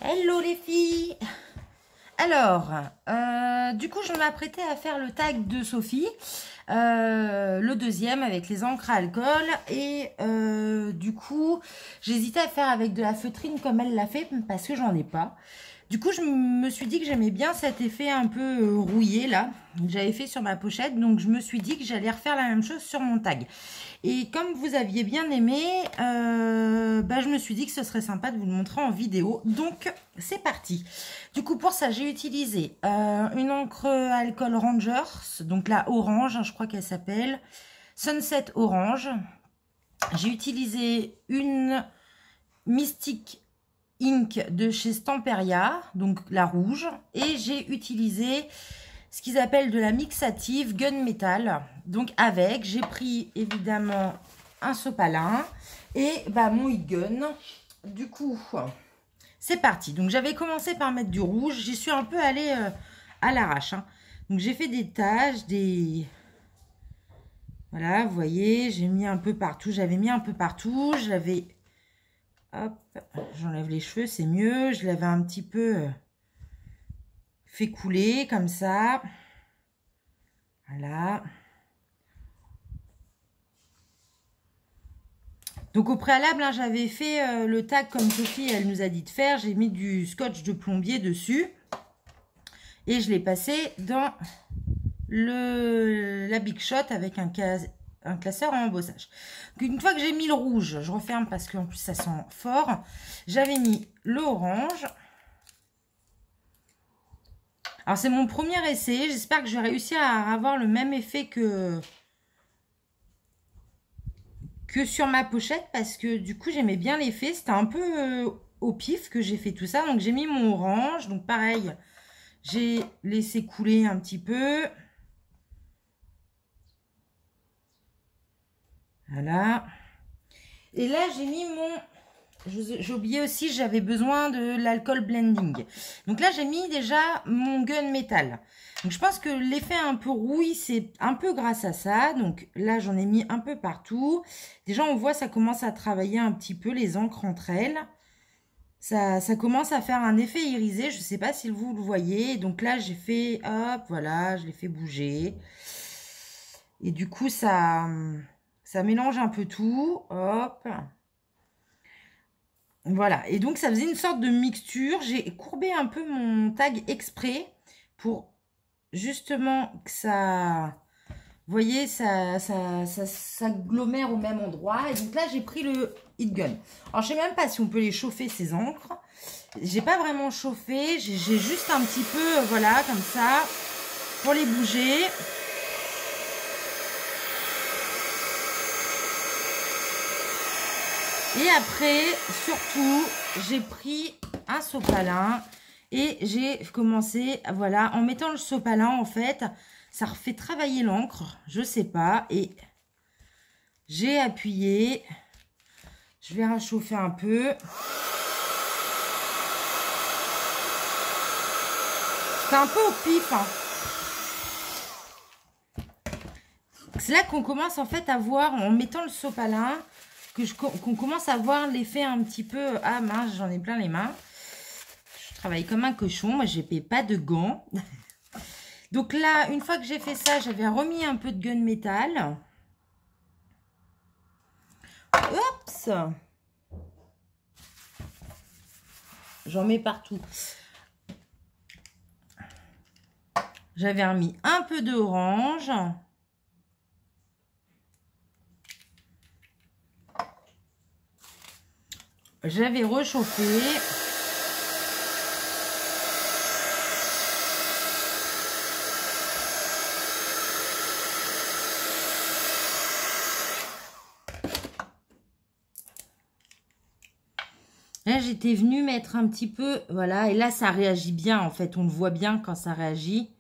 Hello les filles. Alors, du coup, je m'apprêtais à faire le tag de Sophie, le deuxième avec les encres à alcool. Et du coup, j'hésitais à faire avec de la feutrine comme elle l'a fait parce que j'en ai pas. Du coup, je me suis dit que j'aimais bien cet effet un peu rouillé là, que j'avais fait sur ma pochette. Donc, je me suis dit que j'allais refaire la même chose sur mon tag. Et comme vous aviez bien aimé, je me suis dit que ce serait sympa de vous le montrer en vidéo. Donc, c'est parti. Du coup, pour ça, j'ai utilisé une encre alcool Rangers, donc la orange, je crois qu'elle s'appelle, Sunset Orange. J'ai utilisé une Mystic Ink de chez Stamperia, donc la rouge. Et j'ai utilisé ce qu'ils appellent de la mixative gunmetal. Donc avec, j'ai pris évidemment un sopalin et mon heat gun. Du coup, c'est parti. Donc j'avais commencé par mettre du rouge. J'y suis un peu allée à l'arrache. Hein. Donc j'ai fait des taches, des... Voilà, vous voyez, j'ai mis un peu partout. J'avais mis un peu partout. Je l'avais... Hop, j'enlève les cheveux, c'est mieux. Je l'avais un petit peu fait couler comme ça. Voilà. Donc au préalable, hein, j'avais fait le tag comme Sophie, elle nous a dit de faire. J'ai mis du scotch de plombier dessus. Et je l'ai passé dans la Big Shot avec un classeur en embossage. Donc, une fois que j'ai mis le rouge, je referme parce qu'en plus ça sent fort. J'avais mis l'orange. Alors c'est mon premier essai. J'espère que je vais réussir à avoir le même effet que sur ma pochette parce que du coup j'aimais bien l'effet. C'était un peu au pif que j'ai fait tout ça. Donc j'ai mis mon orange. Donc pareil, j'ai laissé couler un petit peu. Voilà. Et là j'ai mis mon... J'ai oublié aussi, j'avais besoin de l'alcool blending. Donc là j'ai mis déjà mon gun métal. Donc je pense que l'effet un peu rouille, c'est un peu grâce à ça. Donc là, j'en ai mis un peu partout. Déjà, on voit, ça commence à travailler un petit peu les encres entre elles. Ça commence à faire un effet irisé. Je ne sais pas si vous le voyez. Donc là, j'ai fait, hop, voilà, je l'ai fait bouger. Et du coup, ça mélange un peu tout. Hop. Voilà. Et donc, ça faisait une sorte de mixture. J'ai courbé un peu mon tag exprès pour... justement que ça, vous voyez, ça s'agglomère au même endroit. Et donc là, j'ai pris le heat gun. Alors, je sais même pas si on peut les chauffer, ces encres. J'ai pas vraiment chauffé. J'ai juste un petit peu, voilà, comme ça, pour les bouger. Et après, surtout, j'ai pris un sopalin. Et j'ai commencé, voilà, en mettant le sopalin, en fait, ça refait travailler l'encre, je sais pas. Et j'ai appuyé. Je vais réchauffer un peu. C'est un peu au pif. Hein. C'est là qu'on commence, en fait, à voir, en mettant le sopalin, qu'on commence à voir l'effet un petit peu... Ah mince, j'en ai plein les mains. Je travaille comme un cochon. Moi, je n'ai pas de gants. Donc là, une fois que j'ai fait ça, j'avais remis un peu de gun métal. Oups! J'en mets partout. J'avais remis un peu d'orange. J'avais rechauffé. Là, j'étais venue mettre un petit peu, voilà, et là, ça réagit bien, en fait. On le voit bien quand ça réagit.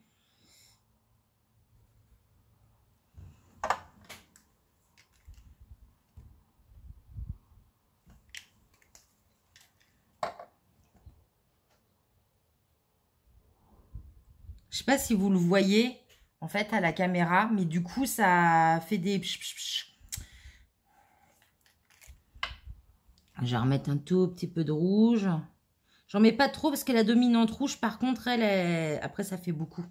Je sais pas si vous le voyez, en fait, à la caméra, mais du coup, ça fait des... Je vais remettre un tout petit peu de rouge. J'en mets pas trop parce que la dominante rouge, par contre, elle est... Après, ça fait beaucoup.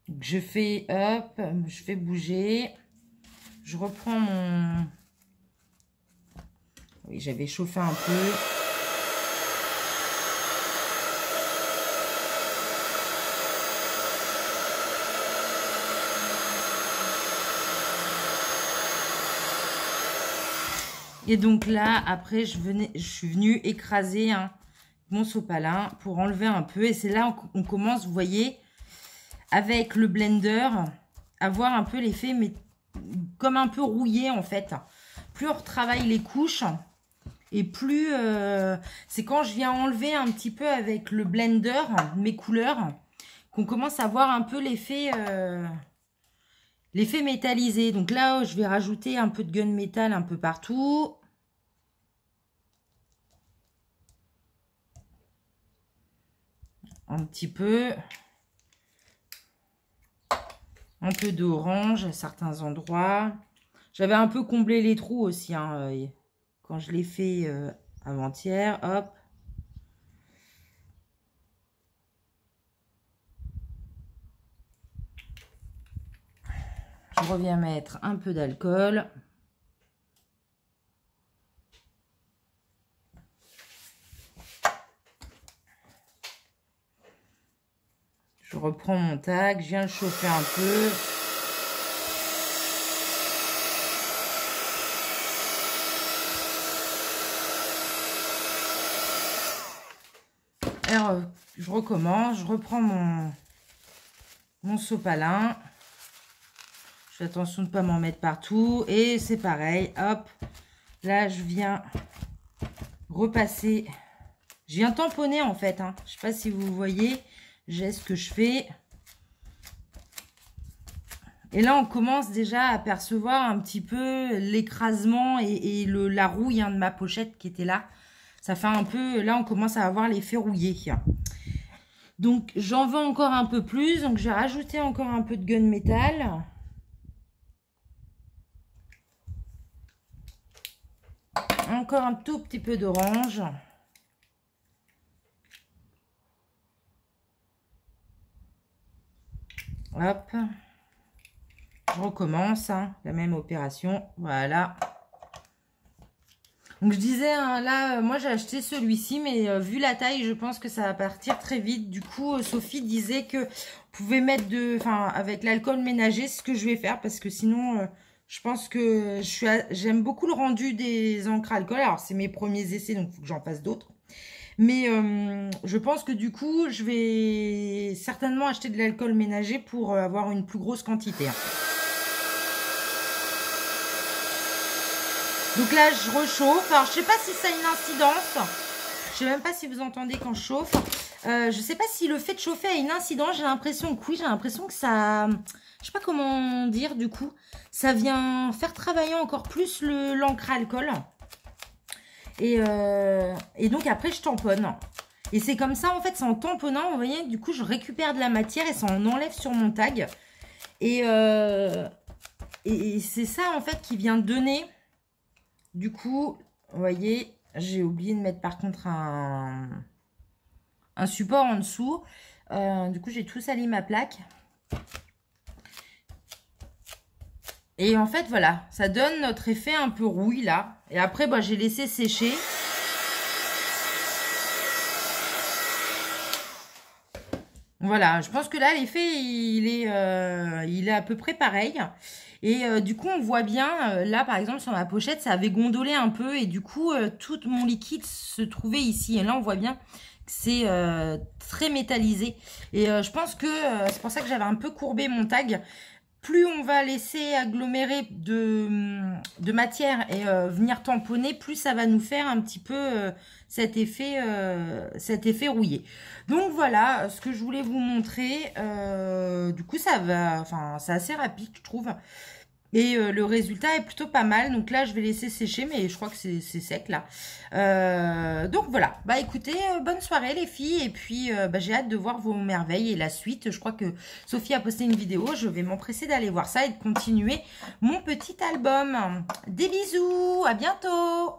Donc, je fais, hop, je fais bouger. Je reprends mon... Oui, j'avais chauffé un peu. Et donc là, après, je suis venue écraser mon sopalin pour enlever un peu. Et c'est là qu'on commence, vous voyez, avec le blender, à voir un peu l'effet, mais comme un peu rouillé en fait. Plus on retravaille les couches, et plus... c'est quand je viens enlever un petit peu avec le blender mes couleurs, qu'on commence à voir un peu l'effet... l'effet métallisé. Donc là, je vais rajouter un peu de gunmetal un peu partout. Un petit peu. Un peu d'orange à certains endroits. J'avais un peu comblé les trous aussi, hein, quand je l'ai fait avant-hier. Hop. Je reviens mettre un peu d'alcool. Je reprends mon tag, je viens le chauffer un peu. Alors, je recommence, je reprends mon sopalin. Je fais attention de ne pas m'en mettre partout. Et c'est pareil, hop. Là, je viens repasser. Je viens tamponner en fait. Hein. Je ne sais pas si vous voyez. J'ai ce que je fais. Et là, on commence déjà à percevoir un petit peu l'écrasement et la rouille de ma pochette qui était là. Ça fait un peu... Là, on commence à avoir l'effet rouillé. Donc, j'en veux encore un peu plus. Donc, je vais rajouter encore un peu de gunmetal. Encore un tout petit peu d'orange. Hop. Je recommence, hein, la même opération. Voilà. Donc, je disais, hein, là, moi, j'ai acheté celui-ci, mais vu la taille, je pense que ça va partir très vite. Du coup, Sophie disait que vous pouvez mettre avec l'alcool ménager, c'est ce que je vais faire, parce que sinon, je pense que j'aime beaucoup le rendu des encres alcool. Alors, c'est mes premiers essais, donc il faut que j'en fasse d'autres. Mais je pense que du coup, je vais certainement acheter de l'alcool ménager pour avoir une plus grosse quantité. Hein. Donc là, je rechauffe. Alors, je sais pas si ça a une incidence. Je sais même pas si vous entendez quand je chauffe. Je sais pas si le fait de chauffer a une incidence. J'ai l'impression que oui. J'ai l'impression que ça... Je sais pas comment dire du coup. Ça vient faire travailler encore plus l'encre à alcool. Et donc après, je tamponne. Et c'est comme ça, en fait, c'est en tamponnant, vous voyez, du coup, je récupère de la matière et ça en enlève sur mon tag. Et c'est ça, en fait, qui vient donner... Du coup, vous voyez, j'ai oublié de mettre par contre un support en dessous. Du coup, j'ai tout sali ma plaque. Et en fait, voilà, ça donne notre effet un peu rouille là. Et après, bah, j'ai laissé sécher. Voilà, je pense que là, l'effet, il est à peu près pareil. Et du coup, on voit bien, là, par exemple, sur ma pochette, ça avait gondolé un peu. Et du coup, tout mon liquide se trouvait ici. Et là, on voit bien que c'est très métallisé. Et je pense que c'est pour ça que j'avais un peu courbé mon tag. Plus on va laisser agglomérer de matière et venir tamponner, plus ça va nous faire un petit peu cet effet rouillé. Donc voilà ce que je voulais vous montrer. Du coup, ça va, enfin, c'est assez rapide, je trouve. Et le résultat est plutôt pas mal. Donc là, je vais laisser sécher, mais je crois que c'est sec là. Donc voilà. Bah écoutez, bonne soirée les filles. Et puis bah, j'ai hâte de voir vos merveilles et la suite. Je crois que Sophie a posté une vidéo. Je vais m'empresser d'aller voir ça et de continuer mon petit album. Des bisous, à bientôt.